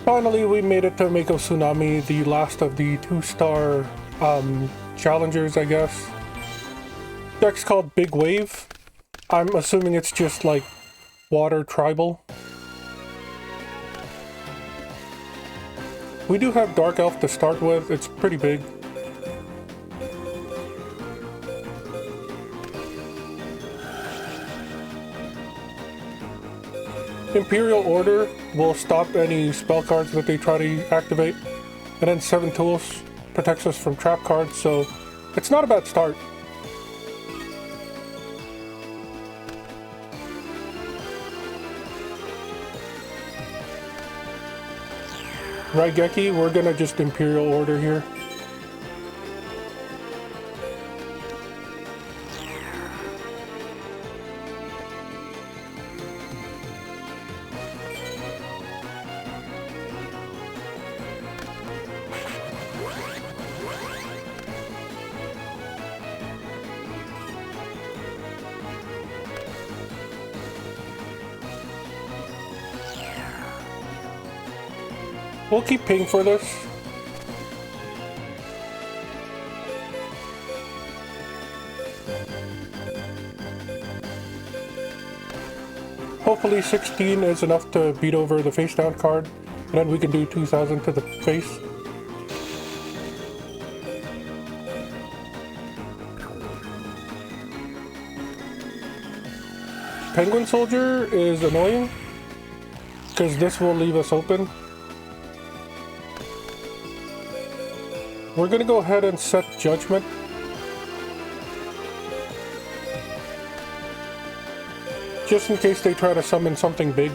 Finally, we made it to Mako Tsunami, the last of the 2-star challengers, I guess. Deck's called Big Wave. I'm assuming it's just like water tribal. We do have Dark Elf to start with, it's pretty big. Imperial Order will stop any spell cards that they try to activate, and then 7 Tools protects us from trap cards, so it's not a bad start. Raigeki, we're gonna just Imperial Order here. We'll keep paying for this. Hopefully 16 is enough to beat over the face down card, and then we can do 2000 to the face. Penguin Soldier is annoying, because this will leave us open. We're gonna go ahead and set Judgment. Just in case they try to summon something big.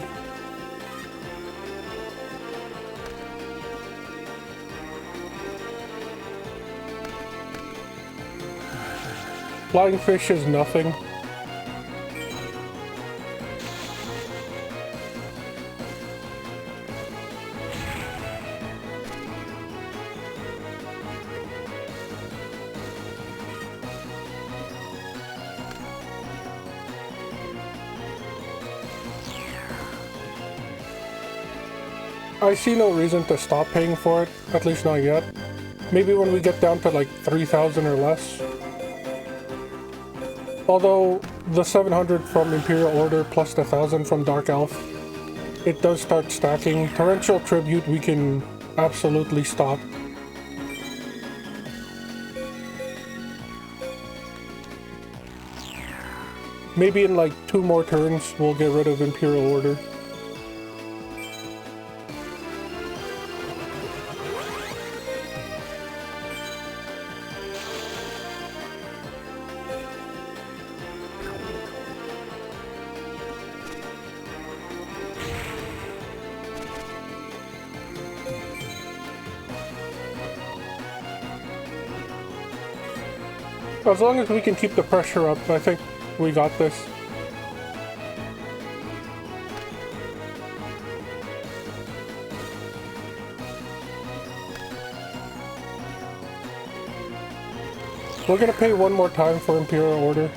Flying Fish is nothing. I see no reason to stop paying for it, at least not yet. Maybe when we get down to like 3,000 or less. Although the 700 from Imperial Order plus the 1,000 from Dark Elf, it does start stacking. Torrential Tribute we can absolutely stop. Maybe in like 2 more turns we'll get rid of Imperial Order. As long as we can keep the pressure up, I think we got this. We're gonna pay one more time for Imperial Order.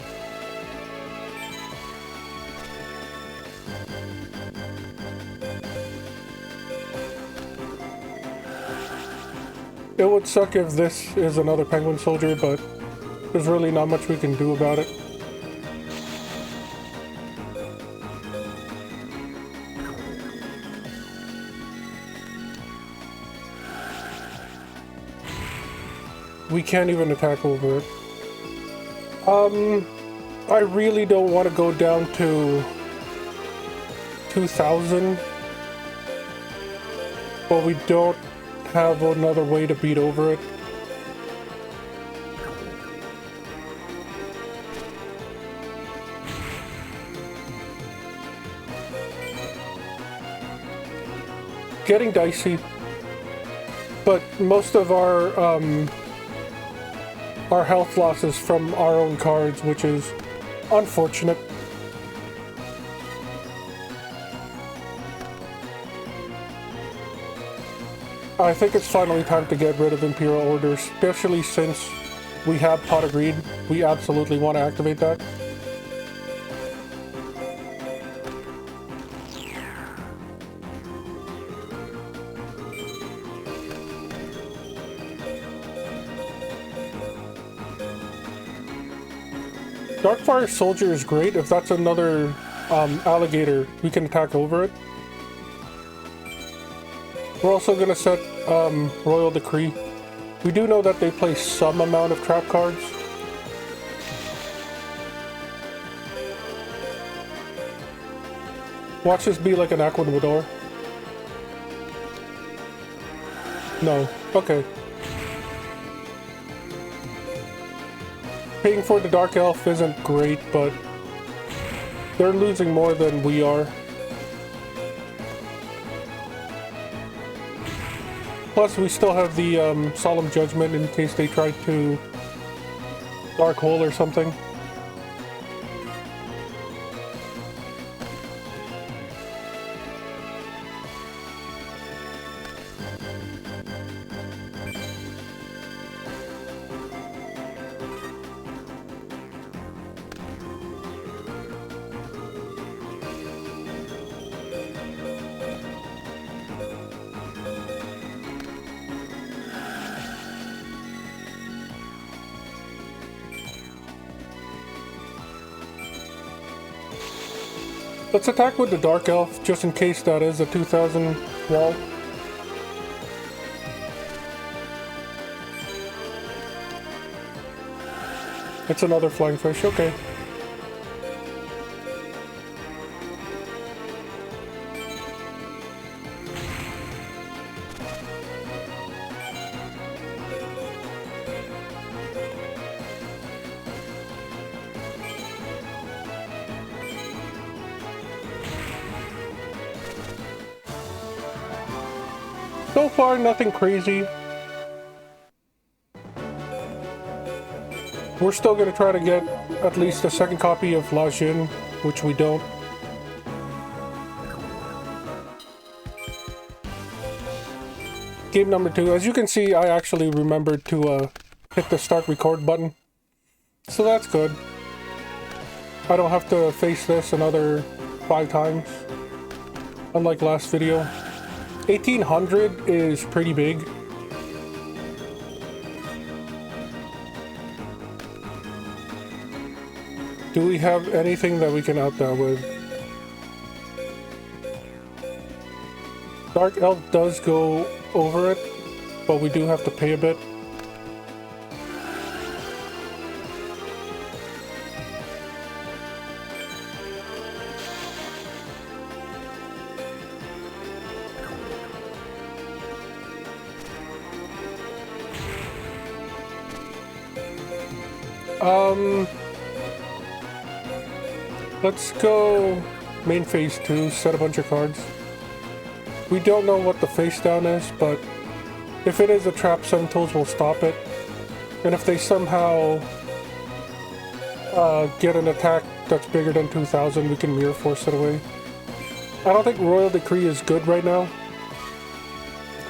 It would suck if this is another Penguin Soldier, but there's really not much we can do about it. We can't even attack over it. I really don't want to go down to 2,000, but we don't have another way to beat over it. Getting dicey, but most of our health loss is from our own cards, which is unfortunate. I think it's finally time to get rid of Imperial Order, especially since we have Pot of Greed. We absolutely want to activate that. Darkfire Soldier is great. If that's another alligator, we can attack over it. We're also going to set Royal Decree. We do know that they play some amount of trap cards. Watch this be like an Aquador. No. Okay. Paying for the Dark Elf isn't great, but they're losing more than we are. Plus, we still have the Solemn Judgment in case they try to Dark Hole or something. Let's attack with the Dark Elf, just in case that is a 2000 wall. It's another flying fish, okay. So far, nothing crazy. We're still going to try to get at least a second copy of La Jin, which we don't. Game number 2. As you can see, I actually remembered to hit the start record button. So that's good. I don't have to face this another 5 times. Unlike last video. 1800 is pretty big. Do we have anything that we can out that with? Dark Elf does go over it, but we do have to pay a bit. Let's go main phase 2, set a bunch of cards. We don't know what the face down is, but if it is a trap, 7 tools will stop it. And if they somehow get an attack that's bigger than 2000, we can mirror force it away. I don't think Royal Decree is good right now,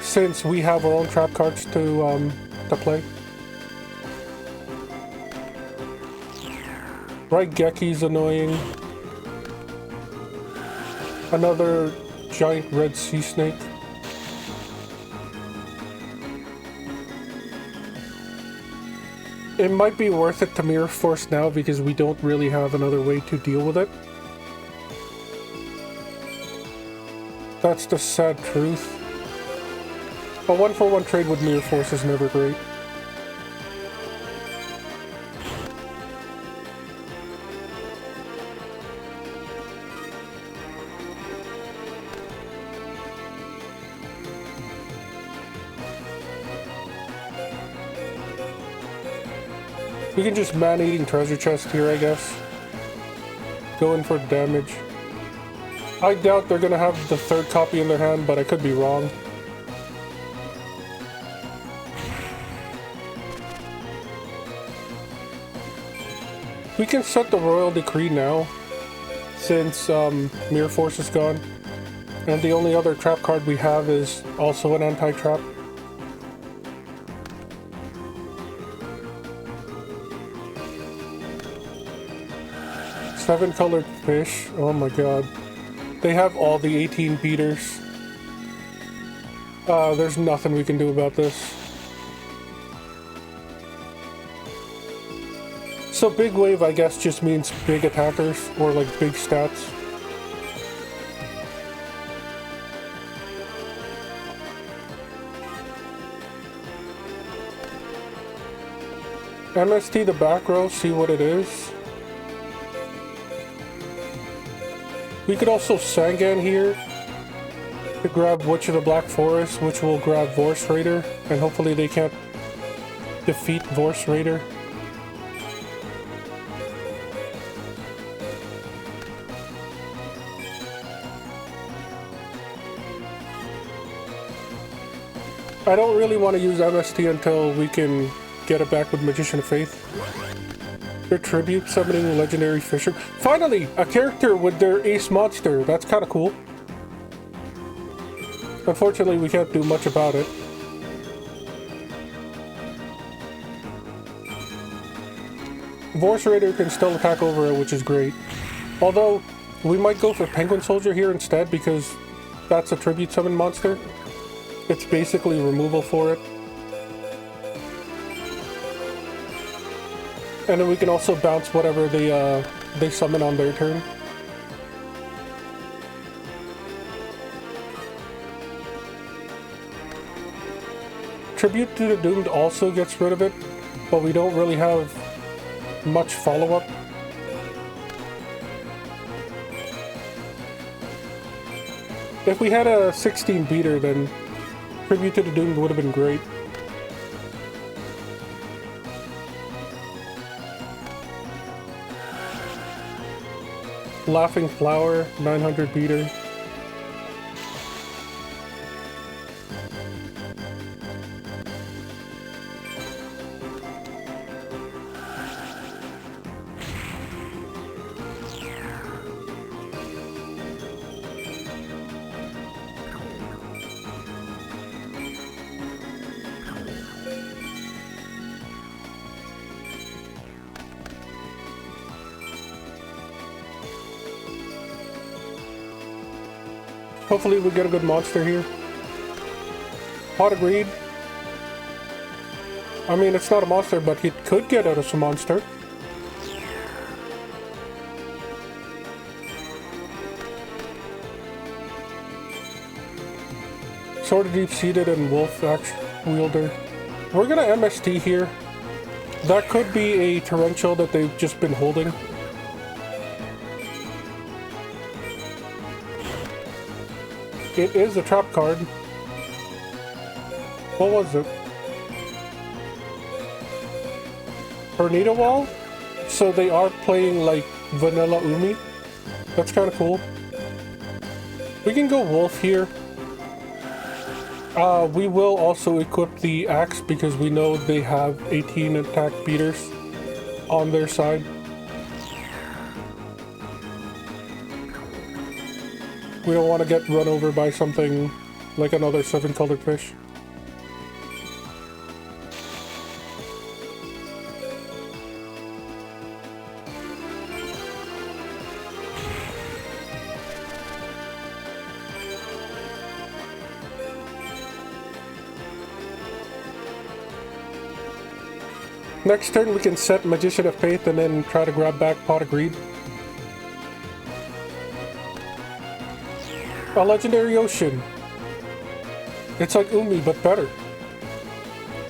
since we have our own trap cards to play. Right, Geki's annoying. Another giant red sea snake. It might be worth it to mirror force now because we don't really have another way to deal with it. That's the sad truth. A 1-for-1 trade with mirror force is never great. We can just man-eating treasure chest here, I guess. Go in for damage. I doubt they're gonna have the 3rd copy in their hand, but I could be wrong. We can set the Royal Decree now, since Mirror Force is gone. And the only other trap card we have is also an anti-trap. Seven colored fish. Oh my god. They have all the 18 beaters. There's nothing we can do about this. So big wave, I guess, just means big attackers or like big stats. MST the back row, see what it is. We could also Sangan here to grab Witch of the Black Forest, which will grab Vorse Raider, and hopefully they can't defeat Vorse Raider. I don't really want to use MST until we can get it back with Magician of Faith. Their tribute summoning legendary fisher. Finally, a character with their ace monster. That's kind of cool. Unfortunately, we can't do much about it. Vorse Raider can still attack over it, which is great. Although, we might go for Penguin Soldier here instead because that's a tribute summon monster. It's basically removal for it. And then we can also bounce whatever they summon on their turn. Tribute to the Doomed also gets rid of it, but we don't really have much follow-up. If we had a 16 beater, then Tribute to the Doomed would have been great. Laughing Flower, 900 beater. Hopefully we get a good monster here. Pot of Greed. I mean, it's not a monster, but it could get out of some monster. Sword of Deep-Seated and Wolf Axe Wielder. We're gonna MST here. That could be a torrential that they've just been holding. It is a trap card. What was it? Tornado Wall? So they are playing like Vanilla Umi. That's kind of cool. We can go Wolf here. We will also equip the axe because we know they have 18 attack beaters on their side. We don't want to get run over by something like another 7-colored fish. Next turn we can set Magician of Faith and then try to grab back Pot of Greed. A Legendary Ocean. It's like Umi, but better.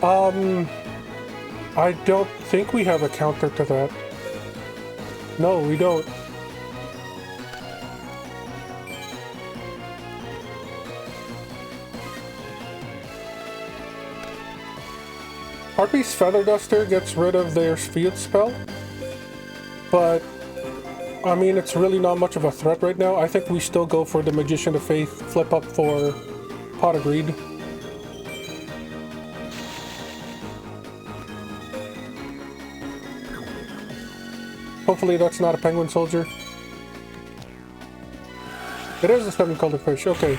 I don't think we have a counter to that. No, we don't. Harpy's Feather Duster gets rid of their field spell, but I mean, it's really not much of a threat right now. I think we still go for the Magician of Faith, flip up for Pot of Greed. Hopefully that's not a Penguin Soldier. It is a 7-colored fish, okay.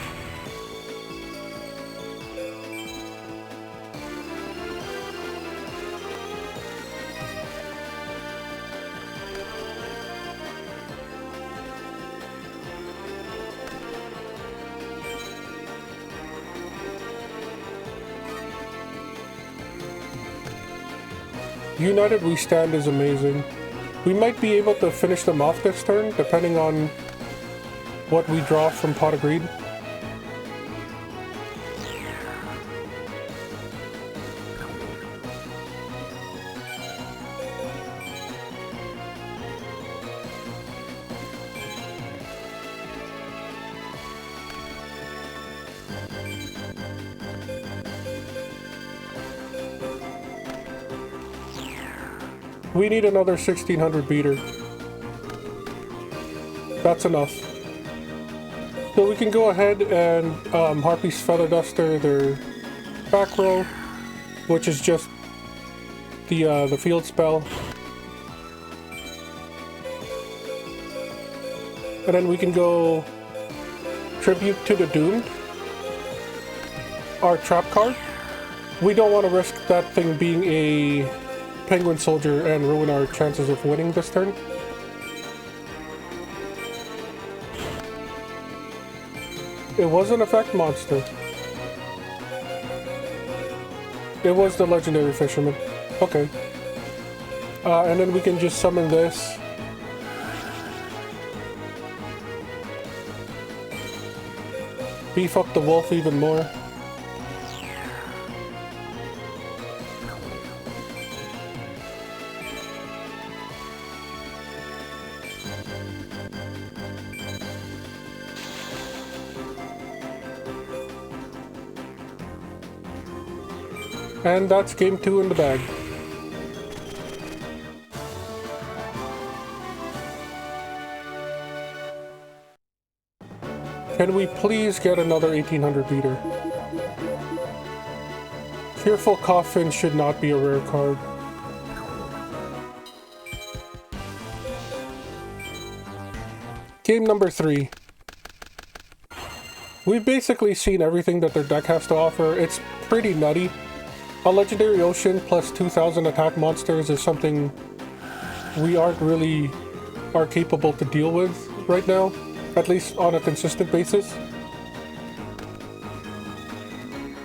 United We Stand is amazing. We might be able to finish them off this turn, depending on what we draw from Pot of Greed. We need another 1600 beater. That's enough. So we can go ahead and Harpy's Feather Duster their back row, which is just the field spell. And then we can go Tribute to the Doomed, our trap card. We don't want to risk that thing being a Penguin Soldier and ruin our chances of winning this turn. It was an effect monster. It was the Legendary Fisherman. Okay. And then we can just summon this. Beef up the wolf even more. And that's game 2 in the bag. Can we please get another 1800 beater? Fearful Coffin should not be a rare card. Game number 3. We've basically seen everything that their deck has to offer. It's pretty nutty. A Legendary Ocean plus 2000 attack monsters is something we aren't really capable to deal with right now, at least on a consistent basis.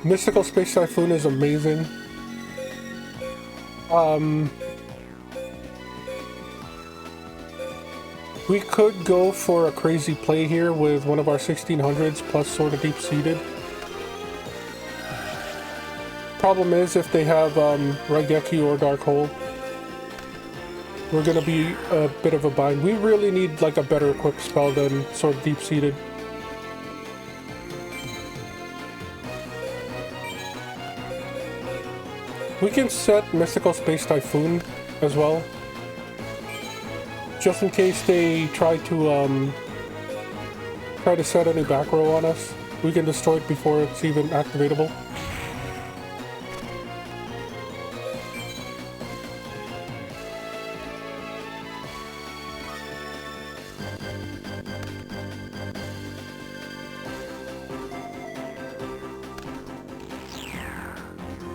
Mystical Space Typhoon is amazing. We could go for a crazy play here with one of our 1600s plus Sword of Deep Seated. Problem is, if they have Raigeki or Dark Hole, we're gonna be a bit of a bind. We really need like a better equipped spell than Sword of Deep Seated. We can set Mystical Space Typhoon as well, just in case they try to set any back row on us. We can destroy it before it's even activatable.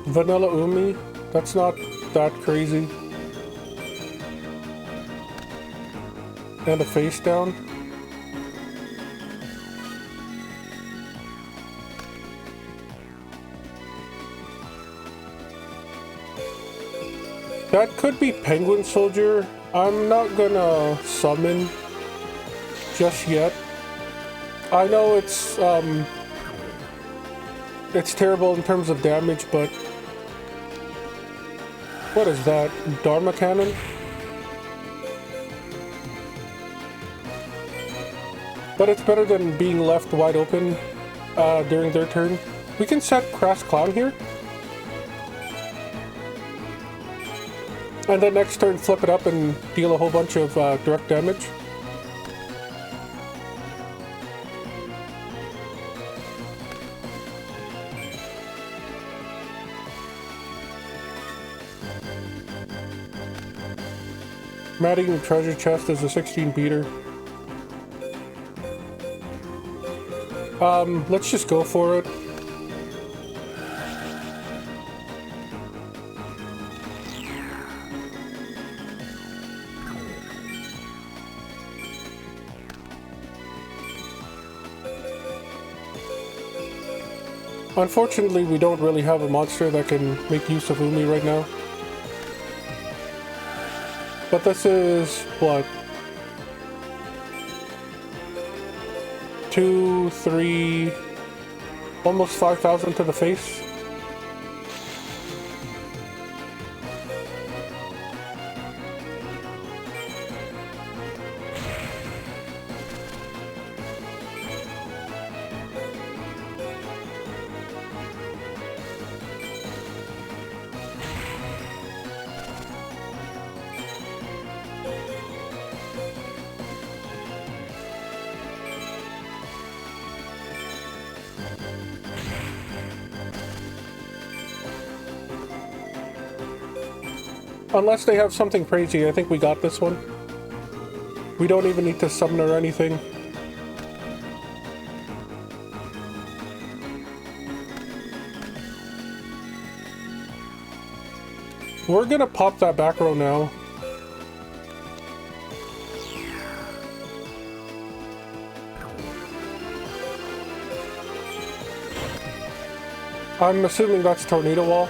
Vanilla Umi, that's not that crazy. And a face down. That could be Penguin Soldier. I'm not gonna summon just yet. I know it's terrible in terms of damage, but what is that? Dharma Cannon? But it's better than being left wide open during their turn. We can set Crass Clown here. And then next turn flip it up and deal a whole bunch of direct damage. Madigan Treasure Chest is a 16 beater. Let's just go for it. Unfortunately, we don't really have a monster that can make use of Umi right now. But this is, what? 2, 3, almost 5,000 to the face. Unless they have something crazy, I think we got this one. We don't even need to summon or anything. We're gonna pop that back row now. I'm assuming that's Tornado Wall.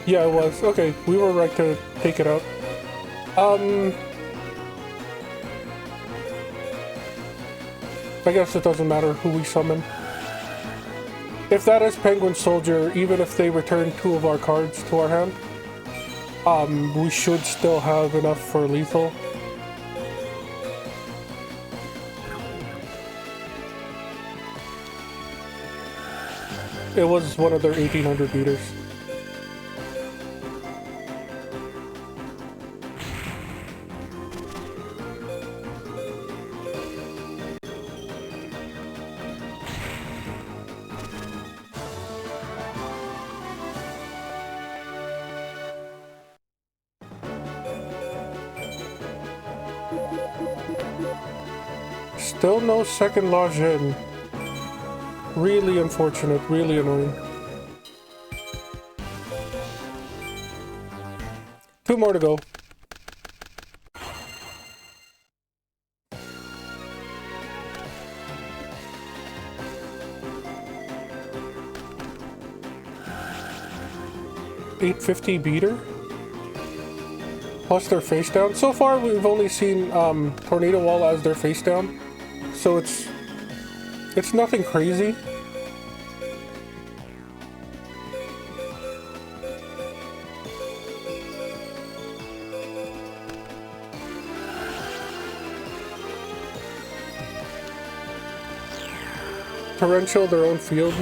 Yeah, it was. Okay, we were right to take it out. I guess it doesn't matter who we summon. If that is Penguin Soldier, even if they return 2 of our cards to our hand, we should still have enough for lethal. It was one of their 1800 beaters. Still no second Lajin. Really unfortunate, really annoying. 2 more to go. $850 beater? Plus their face down. So far we've only seen Tornado Wall as their face down. So it's nothing crazy. Torrential their own field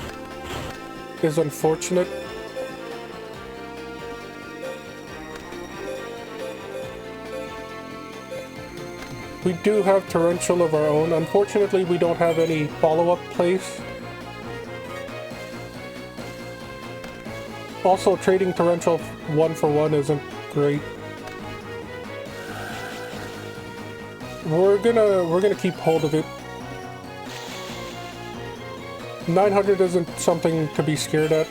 is unfortunate. We do have Torrential of our own. Unfortunately, we don't have any follow-up plays. Also, trading Torrential 1-for-1 isn't great. We're gonna keep hold of it. 900 isn't something to be scared at.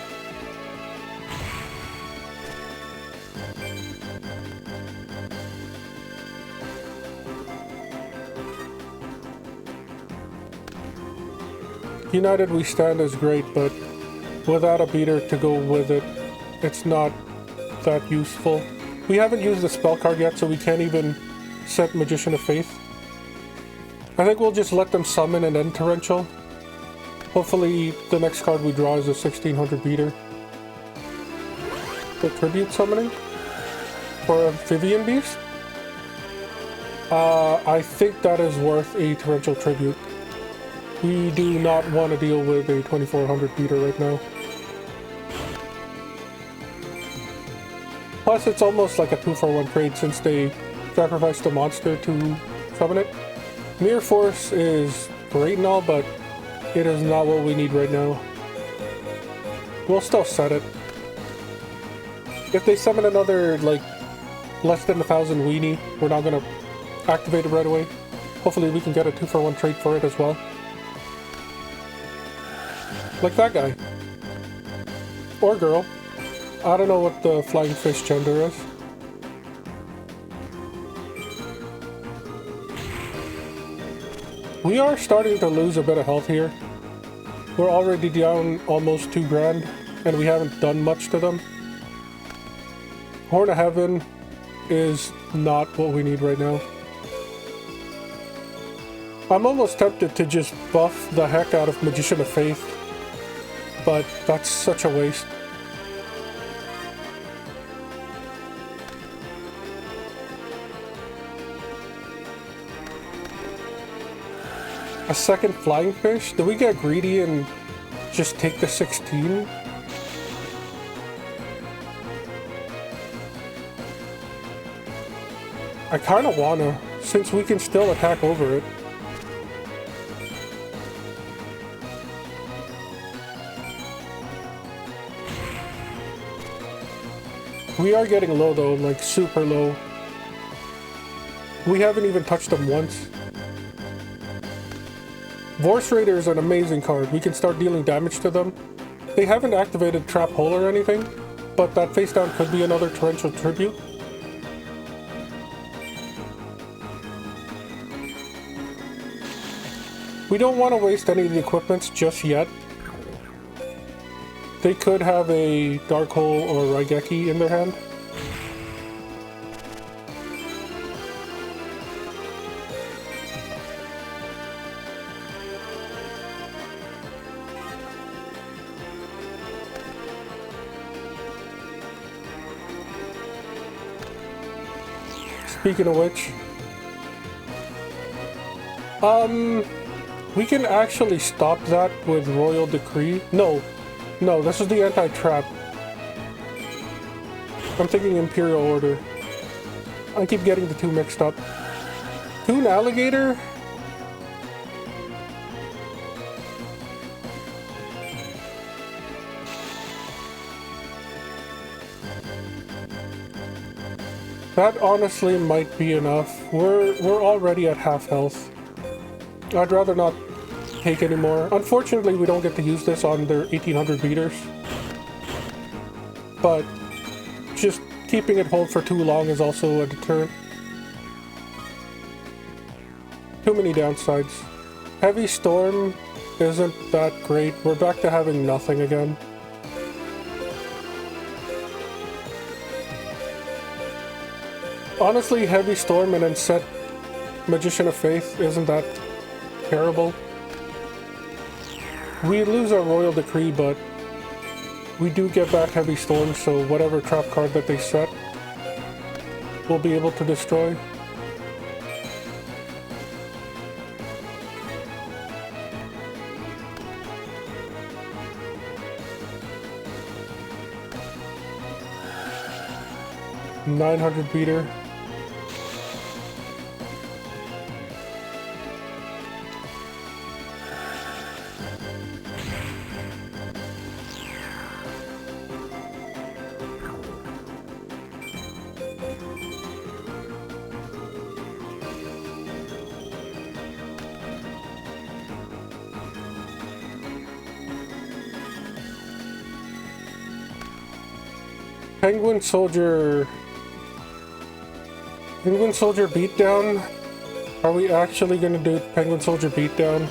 United We Stand is great, but without a beater to go with it, it's not that useful. We haven't used the spell card yet, so we can't even set Magician of Faith. I think we'll just let them summon and then Torrential. Hopefully the next card we draw is a 1600 beater. The tribute summoning for Amphibian Beast? I think that is worth a Torrential tribute. We do not want to deal with a 2400 beater right now. Plus it's almost like a 2-for-1 trade since they sacrificed a monster to summon it. Mirror Force is great and all, but it is not what we need right now. We'll still set it. If they summon another, like, less than 1,000 weenie, we're not gonna activate it right away. Hopefully we can get a 2-for-1 trade for it as well. Like that guy. Or girl. I don't know what the flying fish gender is. We are starting to lose a bit of health here. We're already down almost 2 grand, and we haven't done much to them. Horn of Heaven is not what we need right now. I'm almost tempted to just buff the heck out of Magician of Faith, but that's such a waste. A second Flying Fish? Do we get greedy and just take the 16? I kinda wanna, since we can still attack over it. We are getting low though, like super low. We haven't even touched them once. Vorse Raider is an amazing card. We can start dealing damage to them. They haven't activated Trap Hole or anything, but that face down could be another Torrential Tribute. We don't want to waste any of the equipments just yet. They could have a Dark Hole or Raigeki in their hand. Speaking of which, we can actually stop that with Royal Decree. No, this is the anti-trap. I'm thinking Imperial Order. I keep getting the two mixed up. Toon Alligator? That honestly might be enough. We're already at half health. I'd rather not take any more. Unfortunately, we don't get to use this on their 1800 meters. But just keeping it hold for too long is also a deterrent. Too many downsides. Heavy Storm isn't that great. We're back to having nothing again. Honestly, Heavy Storm and then set Magician of Faith isn't that terrible. We lose our Royal Decree, but we do get back Heavy Storm, so whatever trap card that they set, we'll be able to destroy. $900 beater. Penguin Soldier Beatdown? Are we actually gonna do Penguin Soldier Beatdown?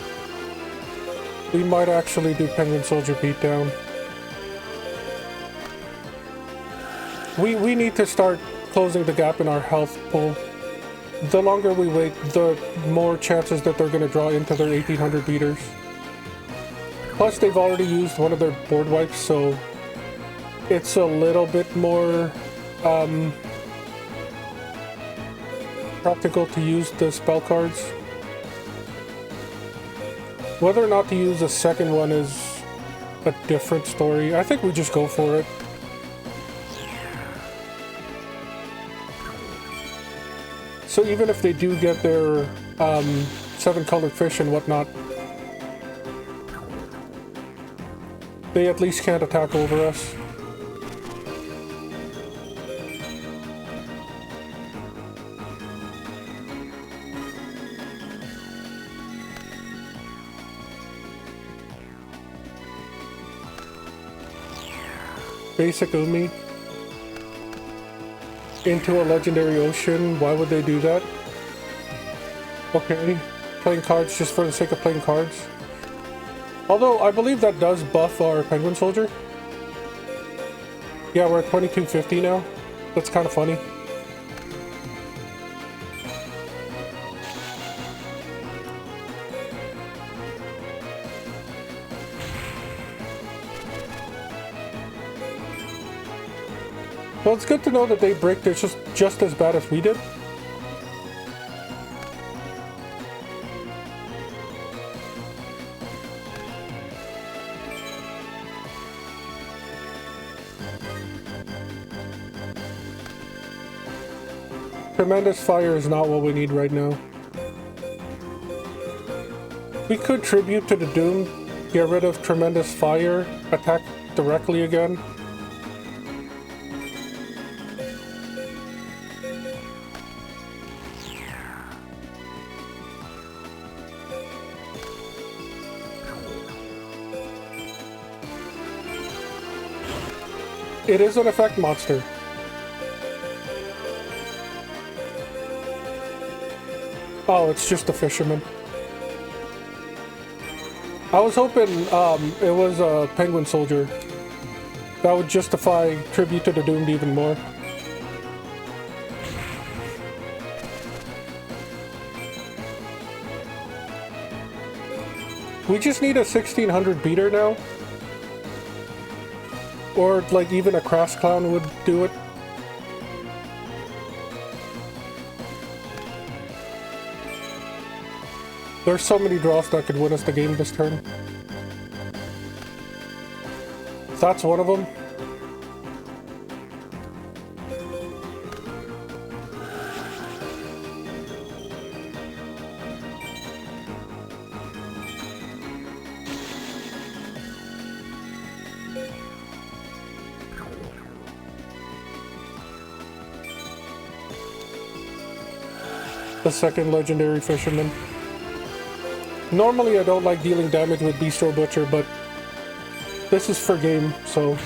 We might actually do Penguin Soldier Beatdown. We need to start closing the gap in our health pool. The longer we wait, the more chances that they're gonna draw into their 1800 beaters. Plus, they've already used one of their board wipes, so it's a little bit more practical to use the spell cards. Whether or not to use a second one is a different story. I think we just go for it. So even if they do get their 7-colored fish and whatnot, they at least can't attack over us. Basic Umi into a legendary ocean. Why would they do that? Okay, playing cards just for the sake of playing cards. Although, I believe that does buff our penguin soldier. Yeah, we're at 2250 now. That's kind of funny. Well, it's good to know that they break this just as bad as we did. Tremendous fire is not what we need right now. We could tribute to the Doom, get rid of tremendous fire, attack directly again. It is an effect monster. Oh, it's just a fisherman. I was hoping it was a penguin soldier. That would justify tribute to the Doomed even more. We just need a 1600 beater now. Or like even a Crass Clown would do it. There's so many draws that could win us the game this turn. That's one of them. The second legendary fisherman. Normally I don't like dealing damage with Bistro Butcher, but this is for game, so...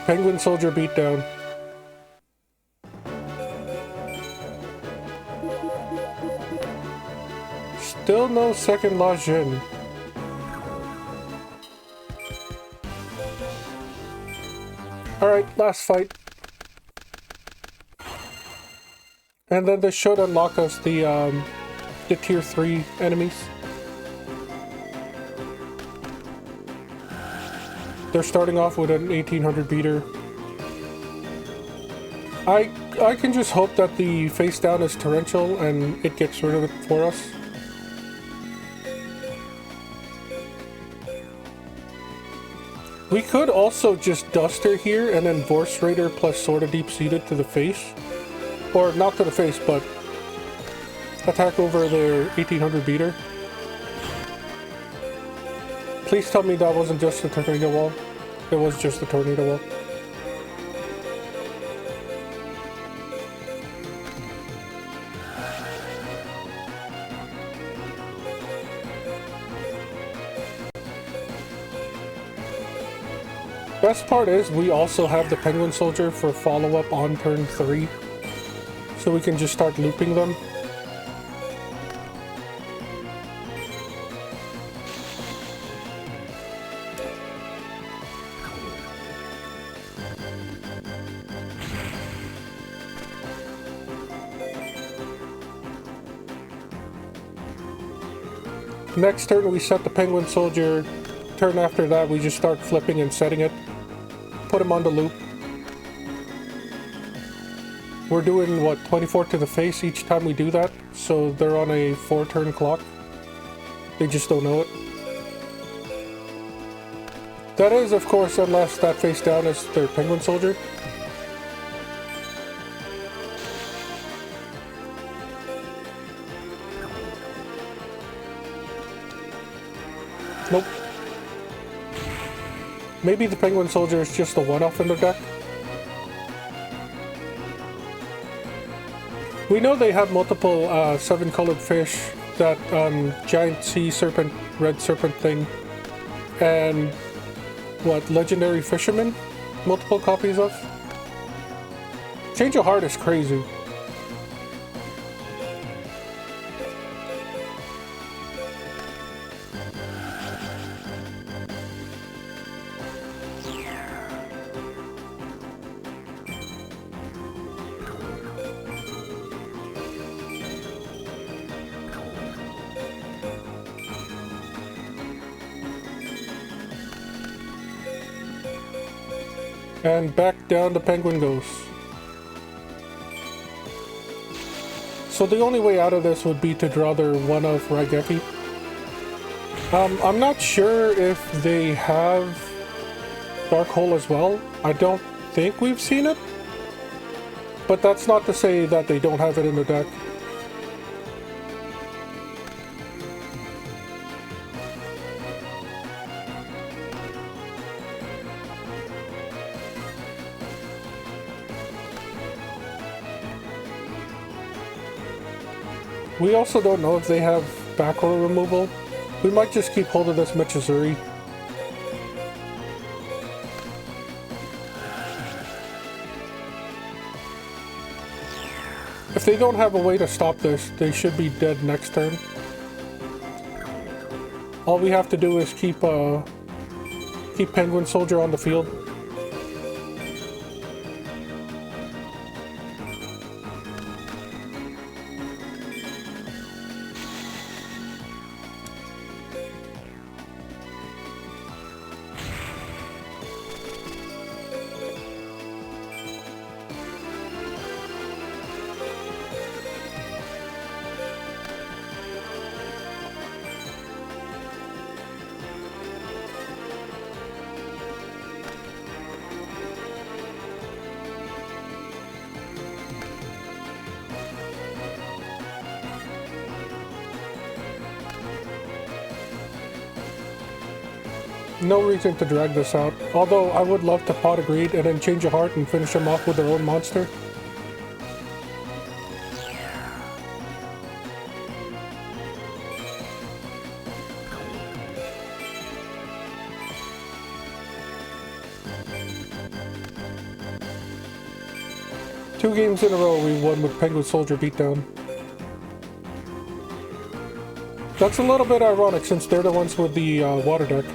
Penguin Soldier beatdown. Still no second La Jin. Alright, last fight. And then this should unlock us the tier 3 enemies. They're starting off with an 1800 beater. I can just hope that the face down is torrential and it gets rid of it for us. We could also just Duster here and then Vorse Raider plus Sword of Deep Seated to the face. Or not to the face, but attack over their 1800 beater. Please tell me that wasn't just a tornado wall. It was just a tornado wall. Best part is we also have the Penguin Soldier for follow-up on turn 3. So we can just start looping them. Next turn we set the Penguin Soldier. Turn after that we just start flipping and setting it. Put him on the loop. We're doing, what, 24 to the face each time we do that, so they're on a 4-turn clock. They just don't know it. That is, of course, unless that face down is their Penguin Soldier. Nope. Maybe the Penguin Soldier is just a one-off in the deck. We know they have multiple 7-colored fish, that giant sea serpent, red serpent thing, and what, legendary fisherman? Multiple copies of? Change of Heart is crazy. And back down the penguin goes. So the only way out of this would be to draw their one-of Raigeki. I'm not sure if they have Dark Hole as well. I don't think we've seen it. But that's not to say that they don't have it in the deck. We also don't know if they have back row removal. We might just keep hold of this Michizuri. If they don't have a way to stop this, they should be dead next turn. All we have to do is keep Penguin Soldier on the field. No reason to drag this out, although I would love to pot a greed and then change a heart and finish them off with their own monster. Two games in a row we won with Penguin Soldier beatdown. That's a little bit ironic since they're the ones with the water deck.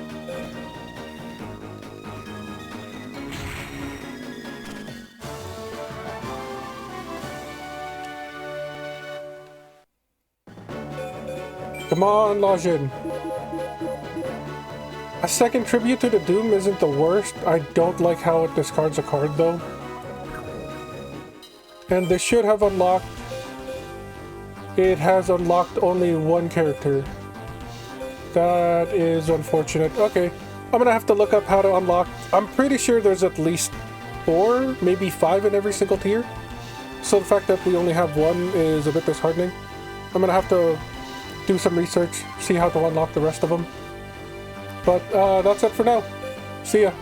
Come on, Lajin. A second Tribute to the Doom isn't the worst. I don't like how it discards a card though. And this should have unlocked... It has unlocked only one character. That is unfortunate. Okay, I'm gonna have to look up how to unlock... I'm pretty sure there's at least 4, maybe 5 in every single tier. So the fact that we only have one is a bit disheartening. I'm gonna have to do some research, see how to unlock the rest of them. But that's it for now. See ya.